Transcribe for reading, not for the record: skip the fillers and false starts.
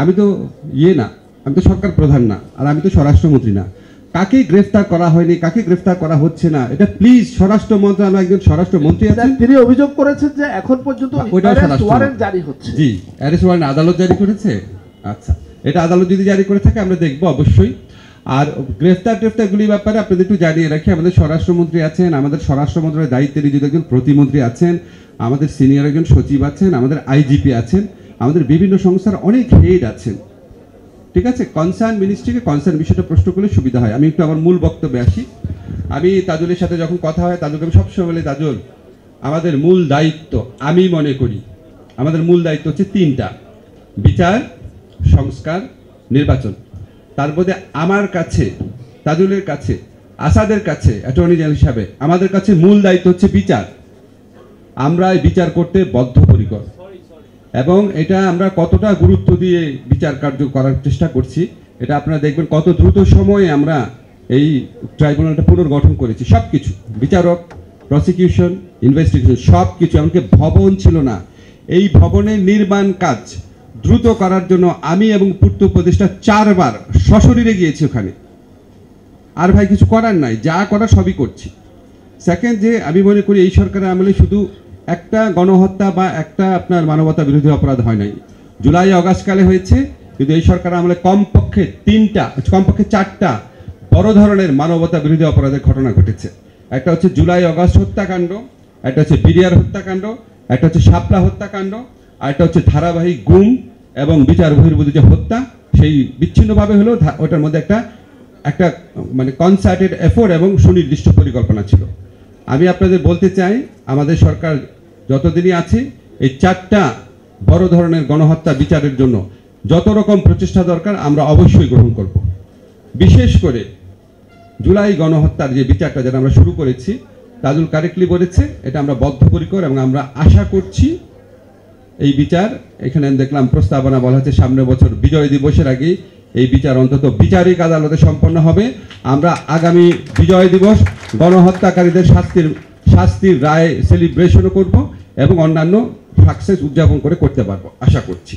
আমি তো না, আমি তো সরকার প্রধান না, আর আমি তো স্বরাষ্ট্রমন্ত্রী না। কাকে গ্রেফতার করা হয়নি, কাকে গ্রেফতার করা হচ্ছে না, এটা প্লিজ স্বরাষ্ট্র মন্ত্রণালয় একজন স্বরাষ্ট্রমন্ত্রী আছেন, তিনি অভিযোগ করেছেন যে এখন পর্যন্ত ওয়ারেন্ট জারি হচ্ছে। জি, অ্যারেস্ট ওয়ারেন্ট আদালত জারি করেছে। আচ্ছা, এটা আদালত যদি জারি করে থাকে আমরা দেখবো অবশ্যই। আর গ্রেফতারগুলির ব্যাপারে আপনাদের একটু জানিয়ে রাখি, আমাদের স্বরাষ্ট্রমন্ত্রী আছেন, আমাদের স্বরাষ্ট্র মন্ত্রণালয়ের দায়িত্বে নিয়োজিত একজন প্রতিমন্ত্রী আছেন, আমাদের সিনিয়র একজন সচিব আছেন, আমাদের আইজিপি আছেন, আমাদের বিভিন্ন সংস্থার অনেক হেড আছেন। ঠিক আছে, কনসার্ন মিনিস্ট্রিকে কনসার্ন বিষয়টা প্রশ্ন করলে সুবিধা হয়। আমি একটু আমার মূল বক্তব্যে আসি। আমি তাজুলের সাথে যখন কথা হয়, তাজুলকে আমি সবসময় বলি, তাজুল আমাদের মূল দায়িত্ব, আমি মনে করি আমাদের মূল দায়িত্ব হচ্ছে তিনটা: বিচার, সংস্কার, নির্বাচন। তার মধ্যে আমার কাছে, তাজুলের কাছে, আসাদের কাছে অ্যাটর্নি জেনারেল হিসাবে আমাদের কাছে মূল দায়িত্ব হচ্ছে বিচার। আমরা বিচার করতে বদ্ধপরিকর এবং এটা আমরা কতটা গুরুত্ব দিয়ে বিচার কার্য করার চেষ্টা করছি এটা আপনারা দেখবেন। কত দ্রুত সময়ে আমরা এই ট্রাইব্যুনালটা পুনর্গঠন করেছি। সব কিছু, বিচারক, প্রসিকিউশন, ইনভেস্টিগেশন, সব কিছু। এমনকি ভবন ছিল না, এই ভবনের নির্মাণ কাজ দ্রুত করার জন্য আমি এবং পূর্ত উপদেষ্টা 4 বার সশরীরে গিয়েছি ওখানে। আর ভাই কিছু করার নাই, যা করার সবই করছি। সেকেন্ড, যে আমি মনে করি এই সরকারের আমলে শুধু একটা গণহত্যা বা একটা আপনার মানবতা বিরোধী অপরাধ হয় নাই, জুলাই অগাস্টকালে হয়েছে, কিন্তু এই সরকার আমলে কমপক্ষে 4টা বড় ধরনের মানবতা বিরোধী অপরাধের ঘটনা ঘটেছে। একটা হচ্ছে জুলাই অগাস্ট হত্যাকাণ্ড, একটা হচ্ছে বিডিআর হত্যাকাণ্ড, একটা হচ্ছে শাপলা হত্যাকাণ্ড, আর একটা হচ্ছে ধারাবাহিক গুম এবং বিচার বহির্ভূত যে হত্যা, সেই বিচ্ছিন্নভাবে হলেও ওটার মধ্যে একটা মানে কনসার্টেড এফোর্ট এবং সুনির্দিষ্ট পরিকল্পনা ছিল। আমি আপনাদের বলতে চাই, আমাদের সরকার যতদিনই আছে এই 4টা বড় ধরনের গণহত্যা বিচারের জন্য যত রকম প্রচেষ্টা দরকার আমরা অবশ্যই গ্রহণ করব। বিশেষ করে জুলাই গণহত্যার যে বিচারটা যেটা আমরা শুরু করেছি, তাজুল কারেক্টলি বলেছে, এটা আমরা বদ্ধপরিকর এবং আমরা আশা করছি এই বিচার, এখানে দেখলাম প্রস্তাবনা বলা হচ্ছে সামনের বছর বিজয় দিবসের আগে এই বিচার অন্তত বিচারিক আদালতে সম্পন্ন হবে। আমরা আগামী বিজয় দিবস গণহত্যাকারীদের শাস্তির রায় সেলিব্রেশনও করব এবং অন্যান্য সাকসেস উদযাপন করতে পারবো আশা করছি।